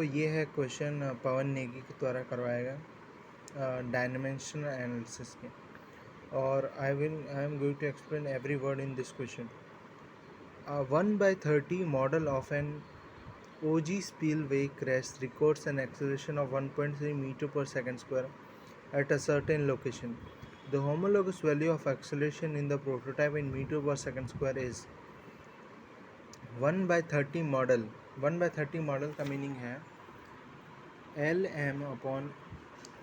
ये है क्वेश्चन पवन नेगी के द्वारा करवाया गया डायमेंशनल एनालिसिस के, और I am going to explain every word in this question. 1/30 model of an OG spillway crest records an acceleration of 1.3 meter per second square at a certain location. The homologous value of acceleration in the prototype in meter per second square is 1/30 model. 1/30 model का meaning है L M upon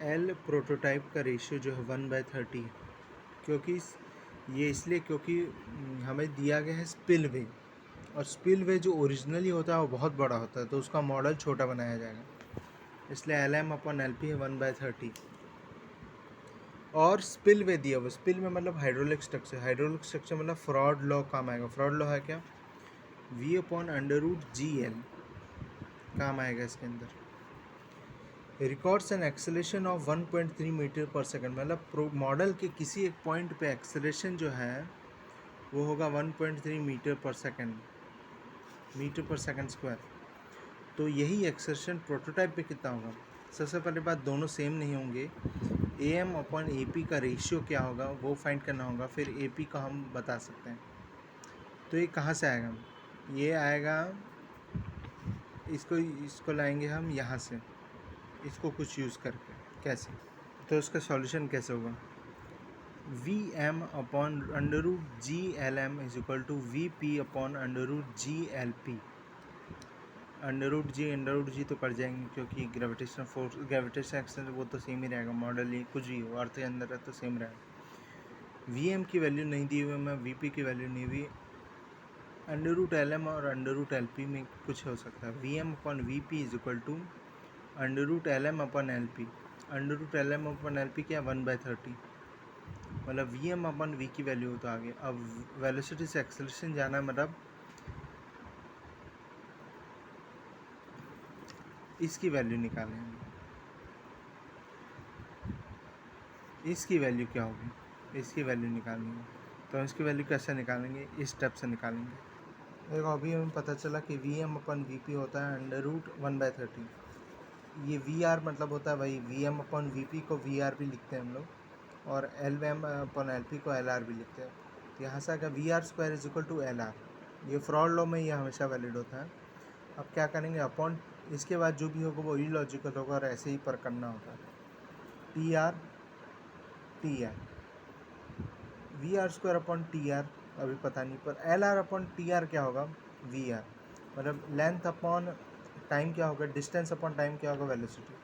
L prototype का ratio जो है 1/30. क्योंकि ये इसलिए क्योंकि हमें दिया गया है स्पिलवे, और स्पिलवे जो ओरिजिनली होता है वो बहुत बड़ा होता है, तो उसका मॉडल छोटा बनाया जाएगा, इसलिए L M upon L P है 1/30. और स्पिलवे दिया हुआ, स्पिलवे मतलब हाइड्रोलिक स्ट्रक्चर. हाइड्रोलिक स्ट्रक्चर मतलब फ्रॉड लॉ काम आएगा. फ्रॉड लॉ है क्या? V अपॉन √GL काम आएगा इसके अंदर. Records an acceleration of 1.3 metre पर सेकंड, मतलब मॉडल के किसी एक पॉइंट पे एक्सेलेरेशन जो है वो होगा 1.3 मीटर पर सेकंड, मीटर पर सेकंड स्क्वायर. तो यही एक्सेलेरेशन प्रोटोटाइप पे कितना होगा? सबसे पहले बात, दोनों सेम नहीं होंगे. AM अपॉन AP का रेशियो क्या होगा वो फाइंड करना होगा, फिर AP का हम बता सकते हैं. तो ये कहाँ से आएगा? ये आएगा, इसको लाएंगे हम यहाँ से, इसको कुछ यूज़ करके. कैसे? तो इसका सॉल्यूशन कैसे होगा? VM upon √GLM is equal to VP upon √GLP. √G तो कर जाएंगे क्योंकि ग्रेविटेशन फोर्स, ग्रेविटेशन एक्सेलरेशन वो तो सेम ही रहेगा. मॉडल ही कुछ भी हो, अर्थ के अंदर है तो सेम रहेगा. VM की वैल्यू नहीं दी हुई, मैं VP की वैल्यू नहीं हुई. √LM और √LP में कुछ हो सकता है. VM upon VP is equal to √LM upon LP. √LM upon LP क्या? 1/30. मतलब VM अपॉन V की वैल्यू तो आ गई. अब वेलोसिटी से एक्सेलरेशन जाना है, मतलब इसकी वैल्यू निकालेंगे. इसकी वैल्यू क्या होगी? इसकी वैल्यू निकालनी है. तो इसकी वैल्यू कैसे निकालेंगे? इस स्टेप से निकालेंगे. देखो अभी हमें पता चला कि VM अपन VP होता है √1/30. ये VR मतलब होता है भाई VM अपन VP को VR भी लिखते हैं हम लोग, और LM अपन LP को LR भी लिखते हैं. तो यहाँ से अगर VR² is equal to LR. ये फ्रॉड लॉ में ये हमेशा वैलिड होता है. अब क्या करेंगे? अपॉन इसके बाद जो भी होगा वो इलॉजिकल होगा और ऐसे ही पर करना होगा. TR VR² अपॉन TR अभी पता नहीं, पर LR अपॉन TR क्या होगा? VR. मतलब लेंथ अपॉन टाइम क्या होगा? डिस्टेंस अपॉन टाइम क्या होगा? वेलोसिटी.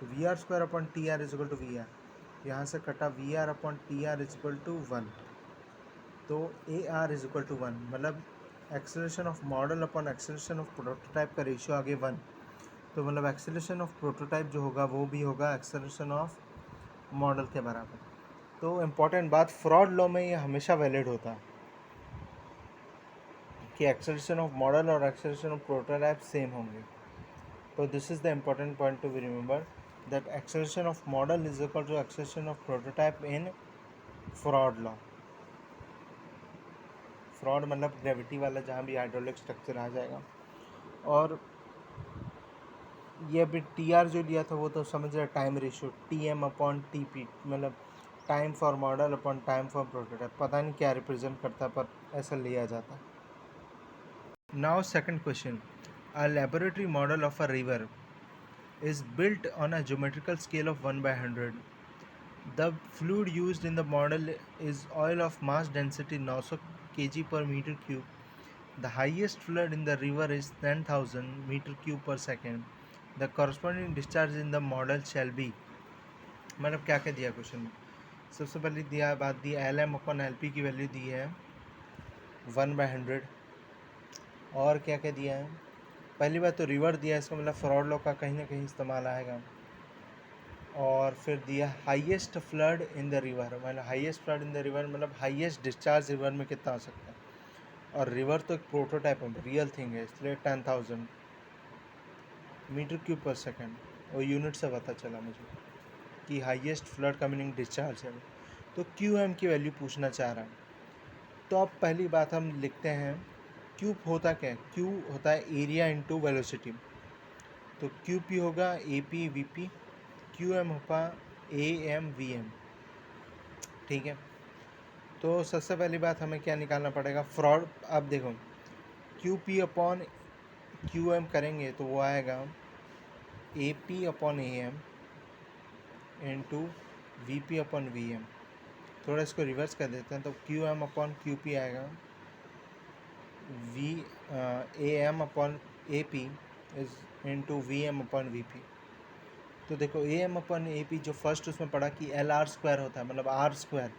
तो VR² upon TR is equal to VR. यहाँ से कटा VR upon TR is equal to 1. तो AR इज इक्वल टू 1. मतलब acceleration of model upon acceleration of prototype का रेशियो आगे 1. तो मतलब एक्सेलरेशन ऑफ प्रोटोटाइप जो होगा वो भी होगा एक्सेलरेशन ऑफ मॉडल के बराबर. तो इम्पॉर्टेंट बात, फ्रॉड लॉ में ये हमेशा वैलिड होता है कि एक्सेलरेशन ऑफ मॉडल और एक्सेलरेशन ऑफ प्रोटोटाइप सेम होंगे. तो this is the important point to be remember, that acceleration of model is equal to acceleration of prototype in Froude law. Froude मतलब ग्रेविटी वाला, जहाँ भी हाइड्रोलिक स्ट्रक्चर आ जाएगा. और ये अभी TR जो लिया था वो तो समझ रहे, time ratio TM upon TP, मतलब time for model upon time for prototype. पता नहीं क्या रिप्रेजेंट करता है, पर ऐसा लिया जाता है. Now second question. A laboratory model of a river is built on a geometrical scale of 1/100. The fluid used in the model is oil of mass density 900 kg per meter cube. The highest flood in the river is 10,000 meter cube per second. The corresponding discharge in the model shall be. मतलब क्या क्या दिया question में? सबसे पहले दिया बात दी LM upon LP की वैल्यू दी है 1/100. और क्या क्या दिया है? पहली बात तो रिवर दिया है, इसका मतलब फ्रॉड लॉ का कहीं ना कहीं इस्तेमाल आएगा. और फिर दिया highest flood in the river, मतलब highest flood in the river मतलब हाईएस्ट डिस्चार्ज रिवर में कितना हो सकता है. और रिवर तो एक प्रोटोटाइप है, रियल थिंग है, इसलिए 10,000 मीटर क्यूब पर सेकंड. और यूनिट से पता चला मुझे कि हाईएस्ट फ्लड का मीनिंग डिस्चार्ज है. तो QM की वैल्यू पूछना चाह रहा है. तो अब पहली बात हम लिखते हैं, क्यूब होता क्या है? क्यू होता है एरिया इंटू वेलोसिटी. तो क्यू पी होगा A P V P, Q M होगा ए एम वी एम। ठीक है, तो सबसे पहली बात हमें क्या निकालना पड़ेगा, फ्रॉड। अब देखो Q P upon Q M करेंगे तो वो आएगा A P upon A M into V P upon V M. थोड़ा इसको रिवर्स कर देते हैं, तो Q M upon Q P आएगा V A M upon A P is into V M upon V P. तो देखो A M upon A P जो फर्स्ट उसमें पढ़ा कि एल आर स्क्वायर होता है, मतलब आर स्क्वायर,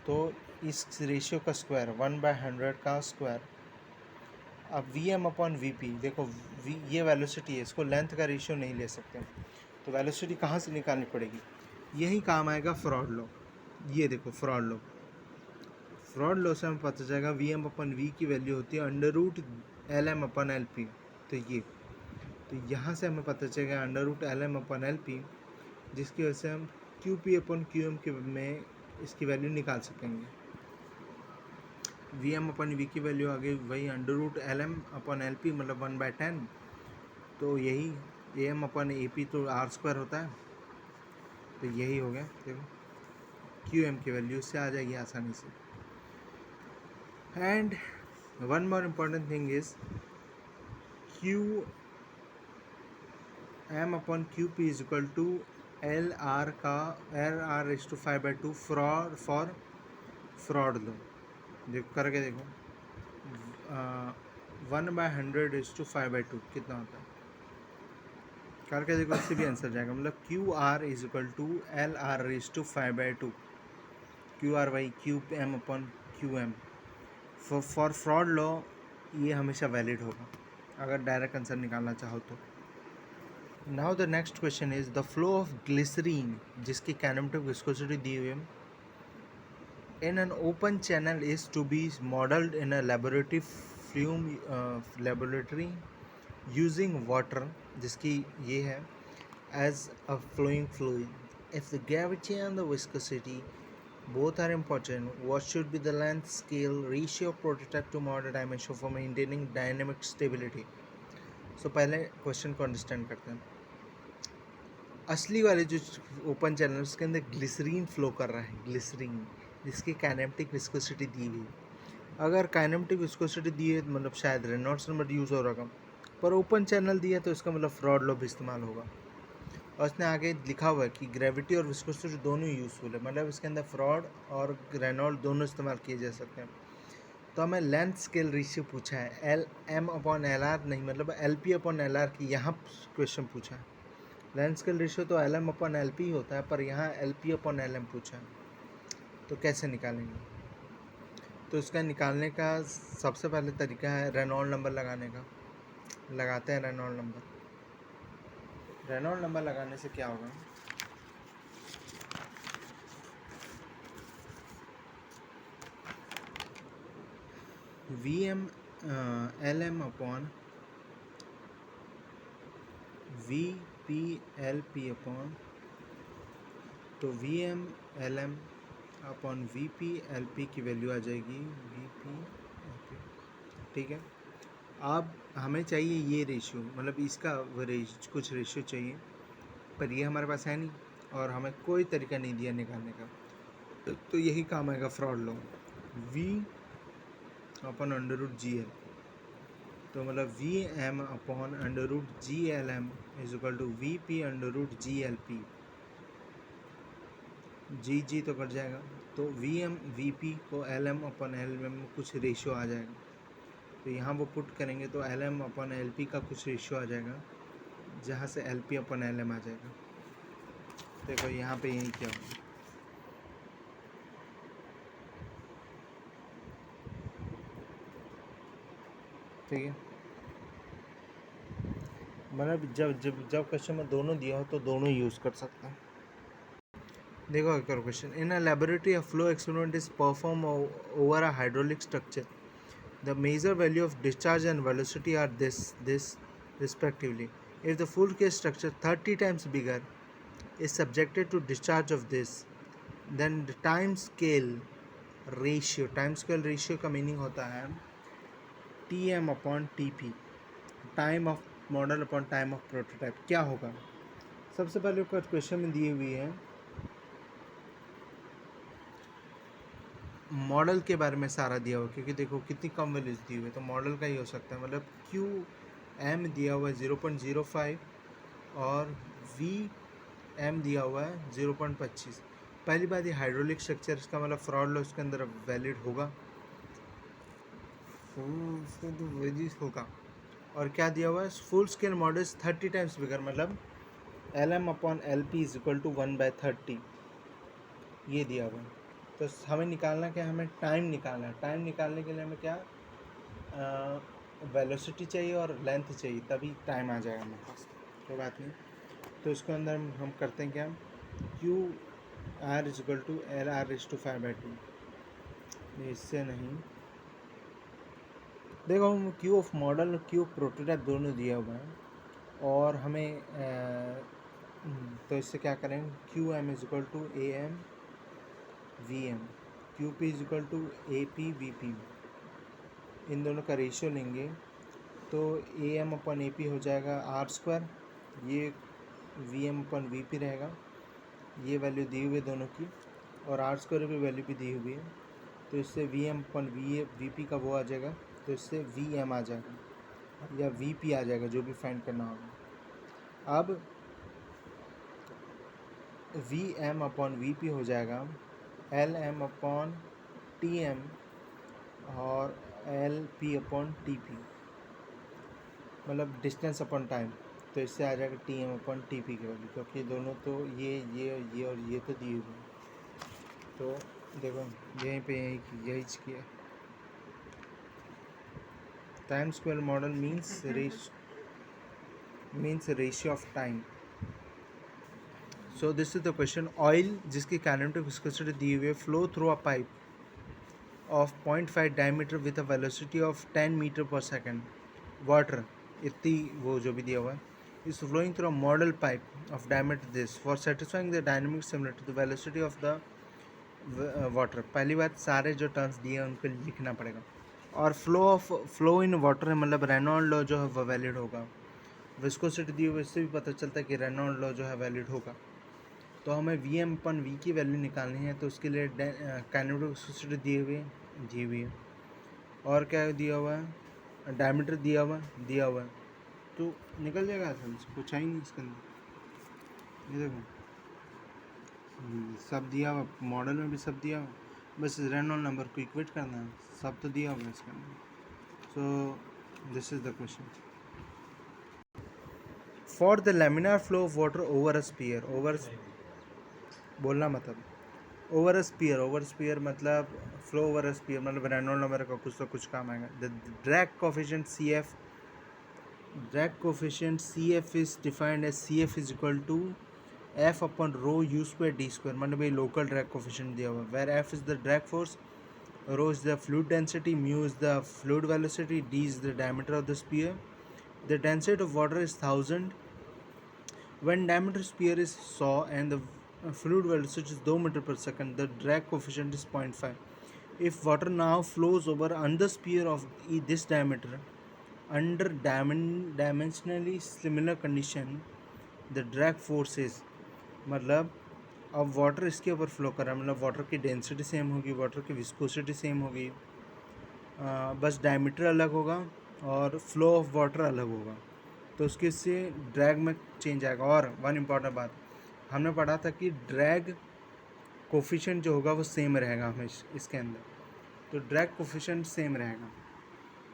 तो इस रेशियो का स्क्वायर 1/100 का स्क्वायर। अब V M upon V P, देखो ये वेलोसिटी है, इसको लेंथ का रेशियो नहीं ले सकते, तो वेलोसिटी कहाँ से निकालनी पड़ेगी, यही काम आएगा फ्रॉड लॉ। ये देखो फ्रॉड लॉ से हमें पता चलेगा वी एम अपन वी की वैल्यू होती है under root L M upon L P. तो यहाँ से हमें पता चलेगा under root L M upon L P, जिसकी वजह से हम Q P upon Q M के में इसकी वैल्यू निकाल सकेंगे। वी एम अपन वी की वैल्यू आ गई वही under root L M upon L P, मतलब 1/10। तो यही A M upon A P तो आर स्क्वायर होता है, तो यही हो गया। देखो क्यू एम की वैल्यू इससे आ जाएगी आसानी से। And one more important thing is Q M upon Q P is equal to L R का L R is to 5/2 for Froude law. देखो करके देखो 1/100 इज टू 5/2 कितना होता है, करके देखो, इससे भी आंसर जाएगा। मतलब Q R is equal to L R is to 5/2, Q R Y Q M upon Q M. For Froude law ये हमेशा वैलिड होगा अगर डायरेक्ट आंसर निकालना चाहो तो। Now the next question is the flow of glycerine, जिसकी kinematic viscosity दी हुई है, in an open channel is to be modeled in a laboratory using water, जिसकी ये है, as a flowing fluid. If the gravity and the viscosity both are important, what should be the length, scale, ratio of prototype to model dimension for maintaining dynamic stability? So पहले question को understand करते हैं। असली वाले जो open channel उसके अंदर glycerine flow कर रहा है, ग्लिसरीन जिसकी काइनेमेटिक विस्कोसिटी दी हुई। अगर काइनेमेटिक विस्कोसिटी दी है मतलब शायद रेनॉल्ड्स नंबर यूज़ हो रहा, पर ओपन चैनल दिया तो इसका मतलब फ्रॉड लॉ भी इस्तेमाल होगा। और इसने आगे लिखा हुआ है कि ग्रेविटी और विस्कोसिटी दोनों यूज़फुल है, मतलब इसके अंदर फ्रॉड और रेनॉल्ड दोनों इस्तेमाल किए जा सकते हैं। तो हमें लेंथ स्केल रेशियो पूछा है, L M upon L R नहीं, मतलब L P upon L R की यहाँ क्वेश्चन पूछा है। लेंथ स्केल रेशियो तो L M upon L P होता है, पर यहाँ L P upon L M पूछा है, तो कैसे निकालेंगे। तो इसका निकालने का सबसे पहले तरीका है रेनॉल्ड नंबर लगाने का। लगाते हैं रेनॉल्ड नंबर। रेनॉल्ड नंबर लगाने से क्या होगा, V M L M upon V P L P upon, तो V M L M upon V P L P की वैल्यू आ जाएगी वी पी एल पी। ठीक है, अब हमें चाहिए ये रेशियो, मतलब इसका कुछ रेशियो चाहिए, पर ये हमारे पास है नहीं और हमें कोई तरीका नहीं दिया निकालने का। तो यही काम आएगा Froude law, V upon under root G L. तो मतलब V M upon under root G L M is equal to V P under root G L P. G तो कट जाएगा, तो वी एम वी पी को L M upon L M में कुछ ratio आ जाएगा, तो यहाँ वो पुट करेंगे तो L M upon L P का कुछ रेशियो आ जाएगा, जहाँ से L P upon L M आ जाएगा। देखो यहाँ पे यही क्या होगा, ठीक है, मतलब जब क्वेश्चन में दोनों दिया हो तो दोनों यूज़ कर सकते हैं। देखो एक और question, in a laboratory a flow experiment is perform over a hydraulic structure, the major value of discharge and velocity are this respectively. If the full case structure 30 times bigger is subjected to discharge of this, then the time scale ratio का meaning होता है T M upon T P, time of model upon time of prototype क्या होगा। सबसे पहले question में दी हुई है मॉडल के बारे में सारा दिया हुआ, क्योंकि देखो कितनी कम वैल्यूज दी हुई है तो मॉडल का ही हो सकता है। मतलब क्यू एम दिया हुआ है 0.05 और वी एम दिया हुआ है 0.25। पहली बात ये हाइड्रोलिक स्ट्रक्चर, इसका मतलब फ्रॉड लॉ उसके अंदर वैलिड होगा, होगा। और क्या दिया हुआ है, full scale models 30 times bigger, मतलब L M upon L P is equal to 1/30, ये दिया हुआ है। तो हमें निकालना क्या है, हमें टाइम निकालना है। टाइम निकालने के लिए हमें क्या वेलोसिटी चाहिए और लेंथ चाहिए, तभी टाइम आ जाएगा हमारे पास, कोई बात नहीं। तो इसके अंदर हम करते हैं क्या, Q R is equal to L R is to 5/2, इससे नहीं। देखो हम क्यू ऑफ मॉडल और क्यू ऑफ प्रोटोटाइप दोनों दिया हुआ है और हमें तो इससे क्या करेंगे, Q M is equal to A M V M, Q P is equal to A P V P, इन दोनों का रेशियो लेंगे तो ए एम अपन ए पी हो जाएगा R², ये V M upon V P रहेगा, ये वैल्यू दी हुई है दोनों की, और R² की वैल्यू भी दी हुई है। तो इससे V M upon V P का वो आ जाएगा, तो इससे वी एम आ जाएगा या वी पी आ जाएगा, जो भी फाइंड करना होगा। अब V M upon V P हो जाएगा L M upon T M और L P upon T P, मतलब डिस्टेंस अपॉन टाइम। तो इससे आ जाएगा T M upon T P की वैल्यू, क्योंकि दोनों तो ये और ये तो दी हुई है। तो देखो यहीं पे यही किया, time square model means ratio of time. So this is the question, oil जिसकी काइनेमेटिक विस्कोसिटी दी हुई है flow through a pipe of 0.5 diameter with a velocity of 10 meter per second, water इतनी वो जो भी दिया हुआ है is flowing through a model pipe of diameter this, for satisfying the dynamic similar to the velocity of the water। पहली बात सारे जो टर्म्स दिए हैं उनको लिखना पड़ेगा, और फ्लो इन वाटर है, मतलब रेनॉल्ड लॉ जो है वह वैलिड होगा। विस्कोसिटी दी हुई इससे भी पता चलता है कि रेनॉल्ड लॉ जो है वैलिड होगा। तो हमें वी एम अपन वी की वैल्यू निकालनी है, तो उसके लिए काइनेमेटिक विस्कोसिटी दी हुई है और क्या दिया हुआ है, डायमीटर दिया हुआ है, तो निकल जाएगा आसानी से, कुछ है ही नहीं इसके अंदर। ये देखो सब दिया हुआ, मॉडल में भी सब दिया हुआ, बस रेनॉल्ड नंबर को इक्वेट करना है, सब तो दिया हुआ है इसके अंदर। So this is the question, for the laminar flow of water over a sphere, over बोलना मतलब ओवर अ स्पीयर मतलब फ्लो ओवर अ स्पीयर, मतलब रेनॉल्ड नंबर का कुछ तो कुछ काम आएगा। The drag coefficient C F is defined as C F is equal to F upon rho U square D square, मतलब ये लोकल ड्रैग कोफिशिएंट दिया हुआ है, where F is the drag force, rho is the fluid density, mu is the fluid velocity, D is the diameter of the sphere, the density of water is 1000 when diameter sphere is saw and the fluid velocity is 2 meter per second, the drag coefficient is 0.5. If water now flows over under sphere of this diameter under dimensionally similar condition, the drag force is, मतलब अब water इसके ऊपर flow कर रहा है, मतलब water की density same होगी, वाटर की विस्कोसिटी सेम होगी, बस डायमीटर अलग होगा और फ्लो ऑफ वाटर अलग होगा, तो उसके से ड्रैग में चेंज आएगा। और वन इम्पॉर्टेंट बात, हमने पढ़ा था कि ड्रैग कोफिशिएंट जो होगा वो सेम रहेगा हमेशा इसके अंदर, तो ड्रैग कोफिशिएंट सेम रहेगा।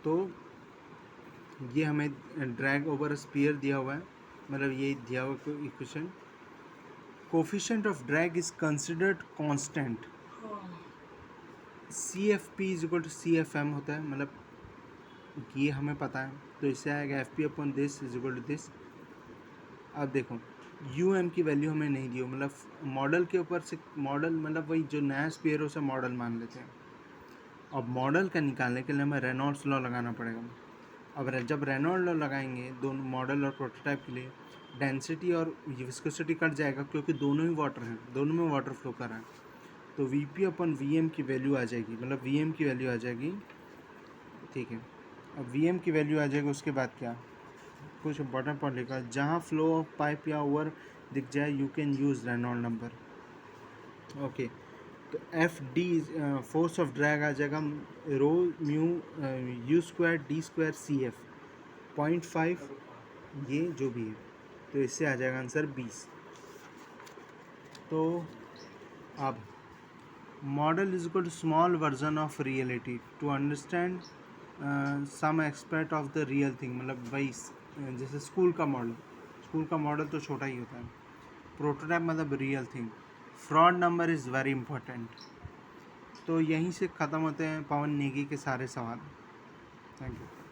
तो ये हमें ड्रैग ओवर स्पीयर दिया हुआ है, मतलब ये दिया हुआ equation, coefficient of drag is considered constant, C F P is equal to C F M होता है, मतलब ये हमें पता है, तो इससे आएगा F P upon this is equal to this. अब देखो यू एम की वैल्यू हमें नहीं दी हो, मतलब मॉडल के ऊपर से, मॉडल मतलब वही जो नया स्पीयर हो उसे मॉडल मान लेते हैं। अब मॉडल का निकालने के लिए हमें रेनॉल्ड्स लॉ लगाना पड़ेगा। अब जब रेनॉल्ड लॉ लगाएंगे दोनों मॉडल और प्रोटोटाइप के लिए, डेंसिटी और विस्कोसिटी कट जाएगा, क्योंकि दोनों ही वाटर हैं, दोनों में वाटर फ्लो कर रहा है, तो वी पी अपन वी एम की वैल्यू आ जाएगी, मतलब वी एम की वैल्यू आ जाएगी, ठीक है। अब वी एम की वैल्यू आ जाएगी, उसके बाद क्या, कुछ इंपॉर्टेंट पॉइंट लिखा है, जहाँ फ्लो ऑफ पाइप या ओवर दिख जाए you can use Reynold number. Okay, तो F D force of drag आ जाएगा rho mu U square D square C F 0.5 ये जो भी है, तो इससे आ जाएगा आंसर 20। तो अब model is equal to small version of reality to understand some expect of the real thing, मतलब वही जैसे स्कूल का मॉडल तो छोटा ही होता है, प्रोटोटाइप मतलब real thing, fraud number is very important. तो यहीं से ख़त्म होते हैं पवन नेगी के सारे सवाल। Thank you.